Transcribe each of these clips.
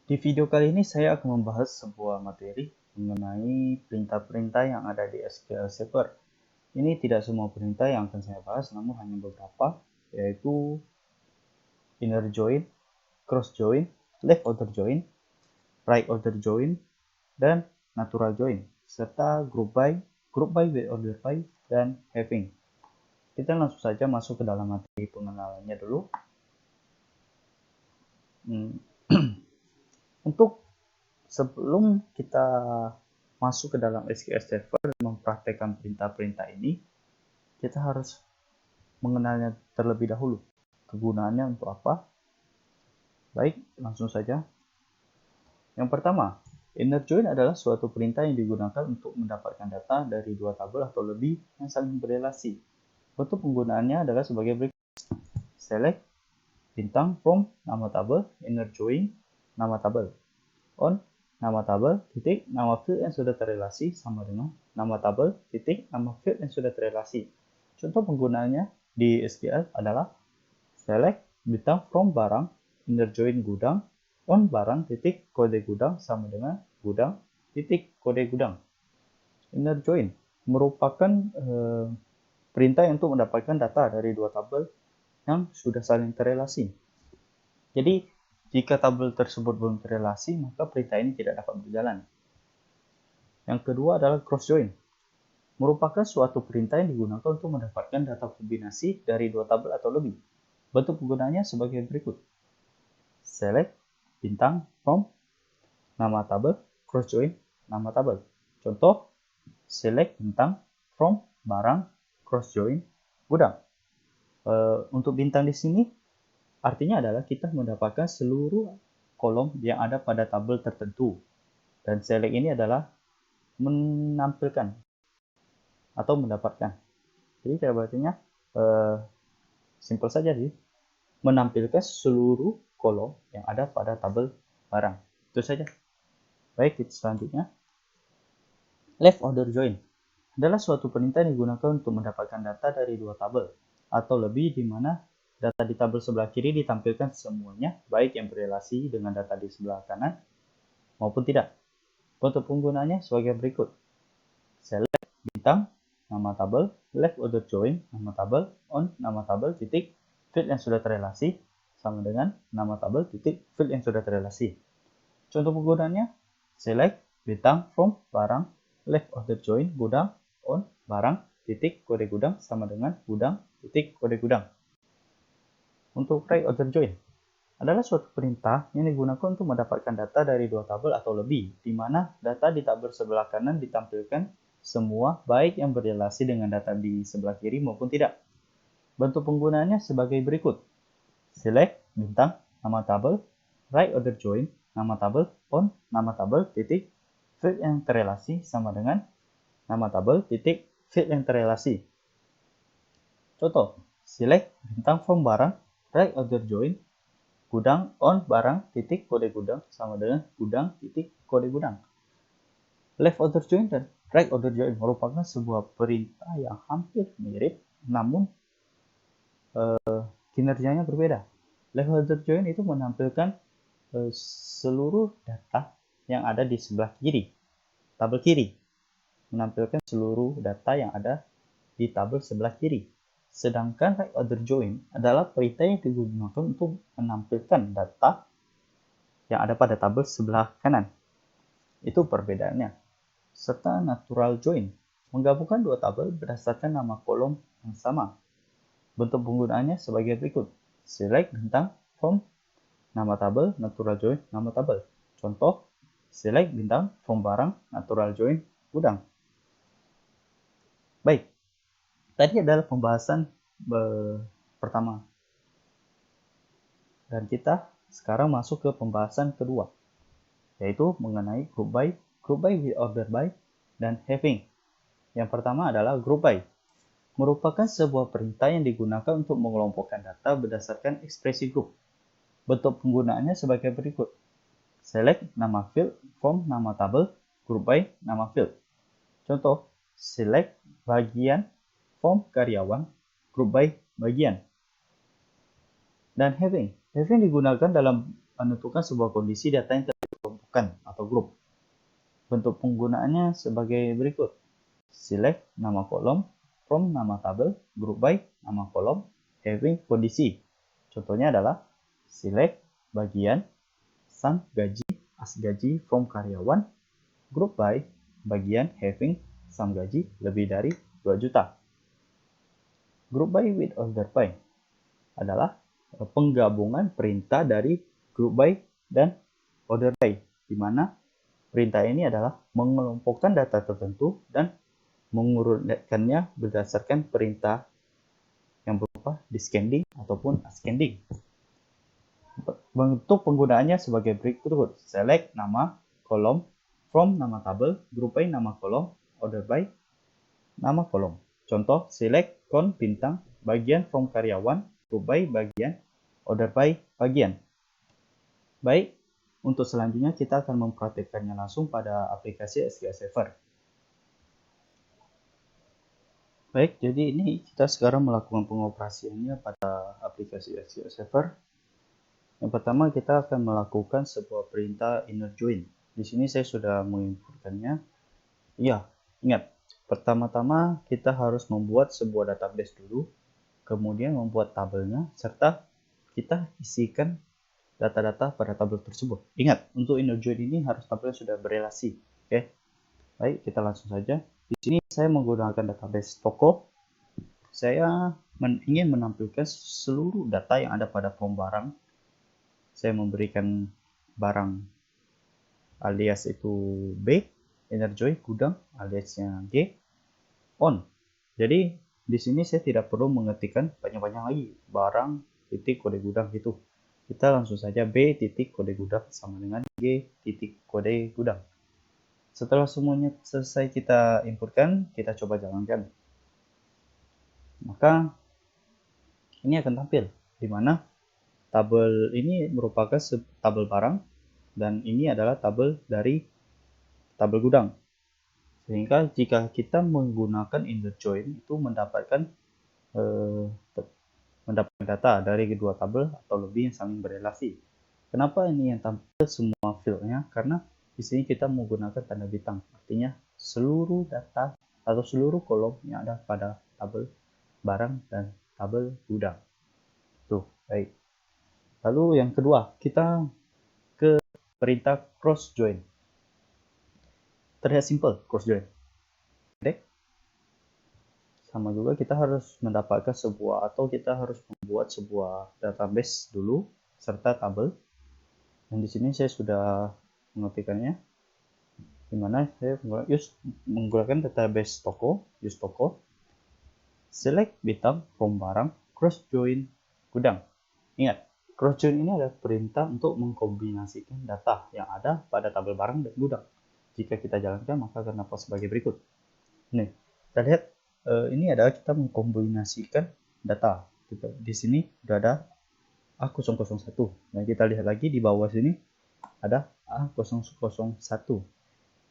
Di video kali ini saya akan membahas sebuah materi mengenai perintah-perintah yang ada di SQL Server. Ini tidak semua perintah yang akan saya bahas, namun hanya beberapa, yaitu inner join, cross join, left order join, right order join, dan natural join, serta group by with order by, dan having. Kita langsung saja masuk ke dalam materi pengenalannya dulu. Untuk sebelum kita masuk ke dalam SQL Server dan mempraktekkan perintah-perintah ini, kita harus mengenalnya terlebih dahulu. Kegunaannya untuk apa? Baik, langsung saja. Yang pertama, inner join adalah suatu perintah yang digunakan untuk mendapatkan data dari dua tabel atau lebih yang saling berrelasi. Bentuk penggunaannya adalah sebagai berikut. Select bintang from nama tabel, inner join nama tabel, on nama tabel, titik, nama field yang sudah terrelasi sama dengan nama tabel, titik, nama field yang sudah terrelasi. Contoh penggunaannya di SQL adalah select bintang from barang, inner join gudang, on barang, titik, kode gudang sama dengan gudang, titik, kode gudang. Inner join merupakan perintah untuk mendapatkan data dari dua tabel yang sudah saling terrelasi. Jadi, jika tabel tersebut belum terrelasi, maka perintah ini tidak dapat berjalan. Yang kedua adalah cross join. Merupakan suatu perintah yang digunakan untuk mendapatkan data kombinasi dari dua tabel atau lebih. Bentuk penggunaannya sebagai berikut. Select bintang from nama tabel, cross join nama tabel. Contoh, select bintang from barang, cross join gudang. Untuk bintang di sini artinya adalah kita mendapatkan seluruh kolom yang ada pada tabel tertentu. Dan select ini adalah menampilkan atau mendapatkan. Jadi artinya simple saja sih. Menampilkan seluruh kolom yang ada pada tabel barang. Itu saja. Baik, kita selanjutnya. Left order join adalah suatu perintah yang digunakan untuk mendapatkan data dari dua tabel atau lebih di mana data di tabel sebelah kiri ditampilkan semuanya, baik yang berrelasi dengan data di sebelah kanan maupun tidak. Bentuk penggunaannya sebagai berikut. Select bintang nama tabel, left order join nama tabel, on nama tabel, titik, field yang sudah terrelasi sama dengan nama tabel, titik, field yang sudah terrelasi. Contoh penggunaannya, select bintang from barang, left order join gudang, on barang, titik, kode gudang sama dengan gudang, titik, kode gudang. Untuk right order join adalah suatu perintah yang digunakan untuk mendapatkan data dari dua tabel atau lebih, di mana data di tabel sebelah kanan ditampilkan semua, baik yang berrelasi dengan data di sebelah kiri maupun tidak. Bentuk penggunaannya sebagai berikut. Select bintang nama tabel, right order join nama tabel, on nama tabel, titik, field yang terrelasi sama dengan nama tabel, titik, field yang terrelasi. Contoh, select bintang from barang, right order join gudang, on barang, titik, kode gudang sama dengan gudang, titik, kode gudang. Left order join dan right order join merupakan sebuah perintah yang hampir mirip, namun kinerjanya berbeda. Left order join itu menampilkan seluruh data yang ada di sebelah kiri, tabel kiri. Menampilkan seluruh data yang ada di tabel sebelah kiri. Sedangkan right order join adalah perintah yang digunakan untuk menampilkan data yang ada pada tabel sebelah kanan. Itu perbedaannya. Serta natural join, menggabungkan dua tabel berdasarkan nama kolom yang sama. Bentuk penggunaannya sebagai berikut. Select bintang from nama tabel, natural join nama tabel. Contoh, select bintang from barang, natural join gudang. Baik. Tadi adalah pembahasan pertama. Dan kita sekarang masuk ke pembahasan kedua, yaitu mengenai group by with order by, dan having. Yang pertama adalah group by. Merupakan sebuah perintah yang digunakan untuk mengelompokkan data berdasarkan ekspresi grup. Bentuk penggunaannya sebagai berikut. Select nama field from nama tabel, group by nama field. Contoh, select bagian from karyawan, group by bagian. Dan having digunakan dalam menentukan sebuah kondisi data yang menggabungkan atau grup. Bentuk penggunaannya sebagai berikut. Select nama kolom, from nama tabel, group by nama kolom, having kondisi. Contohnya adalah select bagian, sum gaji, as gaji from karyawan, group by bagian having sum gaji lebih dari 2 juta. Group by with order by adalah penggabungan perintah dari group by dan order by, di mana perintah ini adalah mengelompokkan data tertentu dan mengurutkannya berdasarkan perintah yang berupa descending ataupun ascending. Bentuk penggunaannya sebagai berikut. Select nama kolom, from nama tabel, group by nama kolom, order by nama kolom. Contoh, select kon bintang, bagian from karyawan, group by bagian, order by bagian. Baik, untuk selanjutnya kita akan mempraktikkannya langsung pada aplikasi SQL Server. Baik, jadi ini kita sekarang melakukan pengoperasiannya pada aplikasi SQL Server. Yang pertama kita akan melakukan sebuah perintah inner join. Di sini saya sudah menginputkannya. Ya, ingat, pertama-tama kita harus membuat sebuah database dulu, kemudian membuat tabelnya, serta kita isikan data-data pada tabel tersebut. Ingat, untuk inner join ini harus tabel sudah berelasi. Oke. Baik, kita langsung saja. Di sini saya menggunakan database toko. Saya ingin menampilkan seluruh data yang ada pada form barang. Saya memberikan barang alias itu B, inner join gudang aliasnya G, on. Jadi di sini saya tidak perlu mengetikkan panjang-panjang lagi barang titik kode gudang gitu. Kita langsung saja B titik kode gudang sama dengan G titik kode gudang. Setelah semuanya selesai kita inputkan, kita coba jalankan. Maka ini akan tampil di mana tabel ini merupakan tabel barang dan ini adalah tabel dari tabel gudang. Sehingga jika kita menggunakan inner join itu mendapatkan data dari kedua tabel atau lebih yang saling berelasi. Kenapa ini yang tampil semua fieldnya? Karena di sini kita menggunakan tanda bintang, artinya seluruh data atau seluruh kolom yang ada pada tabel barang dan tabel gudang. Tuh, baik. Lalu yang kedua, kita ke perintah cross join. Terlihat simple, cross join. Sama juga kita harus mendapatkan sebuah atau kita harus membuat sebuah database dulu serta tabel. Dan di sini saya sudah mengetikkannya, di mana saya menggunakan database toko, use toko, select bintang from barang, cross join gudang. Ingat, cross join ini adalah perintah untuk mengkombinasikan data yang ada pada tabel barang dan gudang. Jika kita jalankan maka akan dapat sebagai berikut. Nih, kita lihat ini adalah kita mengkombinasikan data. Di sini sudah ada A001. Nah, kita lihat lagi di bawah sini ada A001.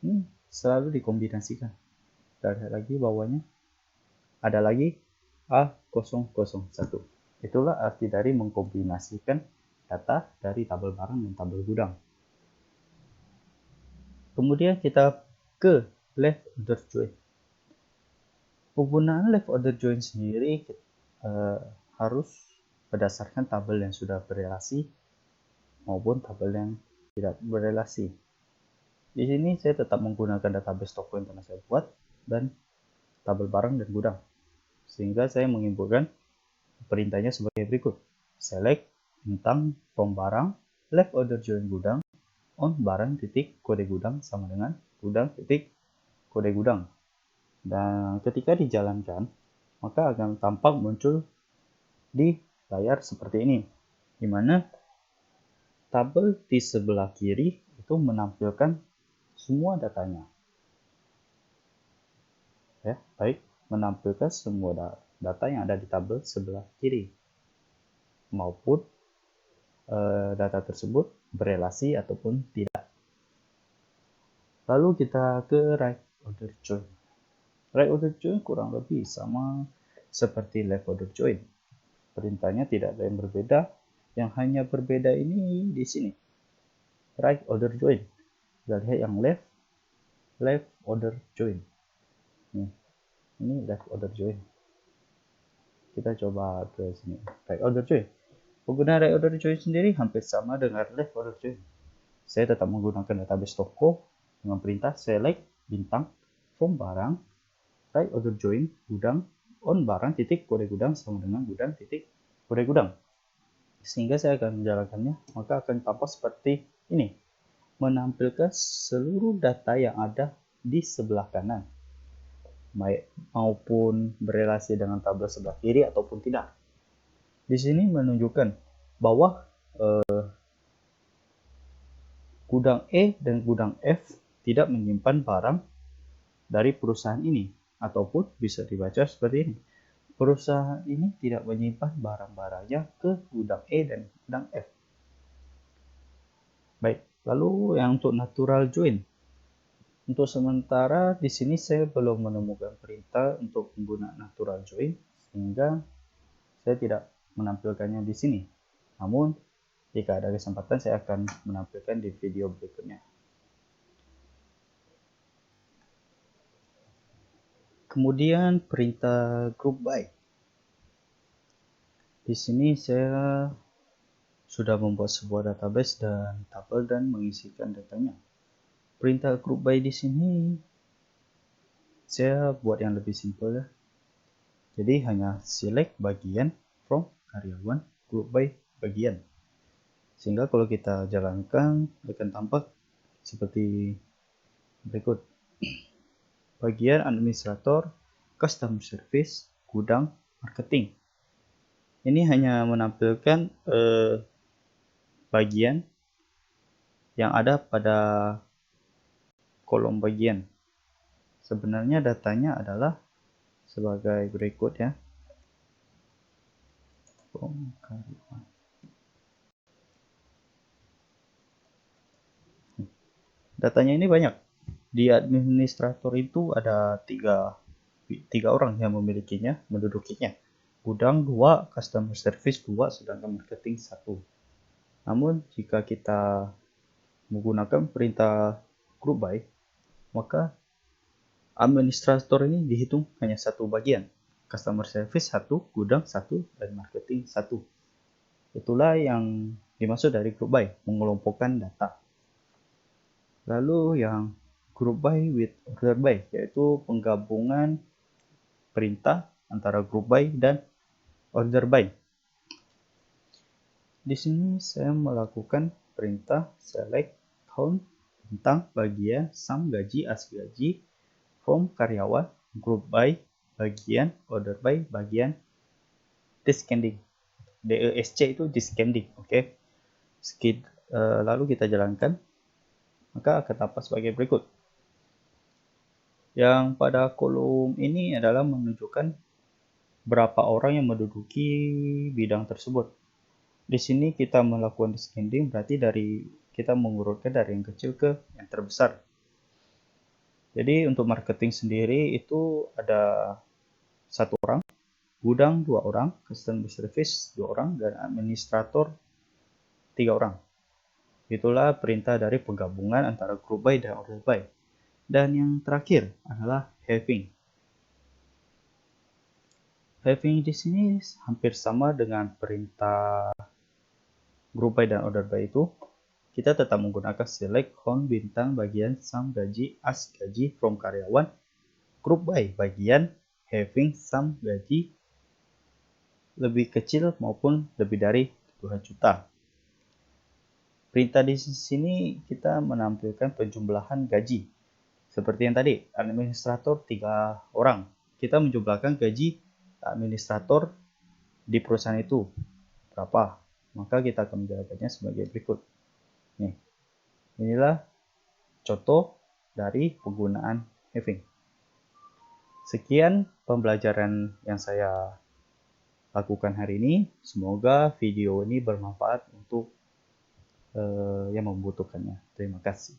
Ini selalu dikombinasikan. Kita lihat lagi bawahnya ada lagi A001. Itulah arti dari mengkombinasikan data dari tabel barang dan tabel gudang. Kemudian kita ke left order join. Penggunaan left order join sendiri harus berdasarkan tabel yang sudah berelasi maupun tabel yang tidak berelasi. Di sini saya tetap menggunakan database toko yang pernah saya buat dan tabel barang dan gudang. Sehingga saya menginputkan perintahnya sebagai berikut. Select bintang from barang, left order join gudang, on barang titik kode gudang sama dengan gudang titik kode gudang. Dan ketika dijalankan, maka akan tampak muncul di layar seperti ini, di mana tabel di sebelah kiri itu menampilkan semua datanya. Ya, baik, menampilkan semua data yang ada di tabel sebelah kiri, maupun data tersebut berelasi ataupun tidak. Lalu kita ke right order join. Right order join kurang lebih sama seperti left order join. Perintahnya tidak ada yang berbeda. Yang hanya berbeda ini di sini. Right order join. Kita lihat yang left order join. Ini left order join. Kita coba ke sini, right order join. Penggunaan right order join sendiri hampir sama dengan left order join. Saya tetap menggunakan database toko dengan perintah select bintang from barang right order join gudang on barang titik kode gudang sama dengan gudang titik kode gudang. Sehingga saya akan menjalankannya, maka akan tampak seperti ini, menampilkan seluruh data yang ada di sebelah kanan, maupun berelasi dengan tabel sebelah kiri ataupun tidak. Di sini menunjukkan bahwa gudang E dan gudang F tidak menyimpan barang dari perusahaan ini, ataupun bisa dibaca seperti ini. Perusahaan ini tidak menyimpan barang-barangnya ke gudang E dan gudang F. Baik, lalu yang untuk natural join. Untuk sementara di sini saya belum menemukan perintah untuk penggunaan natural join, sehingga saya tidak menampilkannya di sini. Namun, jika ada kesempatan saya akan menampilkan di video berikutnya. Kemudian perintah group by. Di sini saya sudah membuat sebuah database dan tabel dan mengisikan datanya. Perintah group by di sini saya buat yang lebih simpel ya. Jadi hanya select bagian from karyawan group by bagian. Sehingga kalau kita jalankan akan tampak seperti berikut. Bagian administrator, customer service, gudang, marketing. Ini hanya menampilkan bagian yang ada pada kolom bagian. Sebenarnya datanya adalah sebagai berikut ya. Datanya ini banyak. Di administrator itu ada tiga orang yang memilikinya, mendudukinya. Gudang 2, customer service 2, sedangkan marketing 1. Namun jika kita menggunakan perintah group by, maka administrator ini dihitung hanya satu bagian. Customer service 1, gudang 1, dan marketing 1. Itulah yang dimaksud dari group by, mengelompokkan data. Lalu yang group by with order by, yaitu penggabungan perintah antara group by dan order by. Di sini saya melakukan perintah select count bintang bagian sum gaji as gaji from karyawan group by bagian order by bagian descending. DESC itu descending, oke. Lalu kita jalankan, maka akan tampak sebagai berikut. Yang pada kolom ini adalah menunjukkan berapa orang yang menduduki bidang tersebut. Di sini kita melakukan descending, berarti kita mengurutkan dari yang kecil ke yang terbesar. Jadi untuk marketing sendiri itu ada 1 orang, gudang 2 orang, customer service 2 orang, dan administrator 3 orang. Itulah perintah dari penggabungan antara group by dan order by. Dan yang terakhir adalah having. Having di sini hampir sama dengan perintah group by dan order by itu. Kita tetap menggunakan select count bintang bagian sum gaji as gaji from karyawan group by bagian having sum gaji lebih kecil maupun lebih dari 2 juta. Perintah di sini kita menampilkan penjumlahan gaji. Seperti yang tadi, administrator 3 orang. Kita menjumlahkan gaji administrator di perusahaan itu berapa. Maka kita akan menjalankannya sebagai berikut. Nih, inilah contoh dari penggunaan having. Sekian pembelajaran yang saya lakukan hari ini. Semoga video ini bermanfaat untuk yang membutuhkannya. Terima kasih.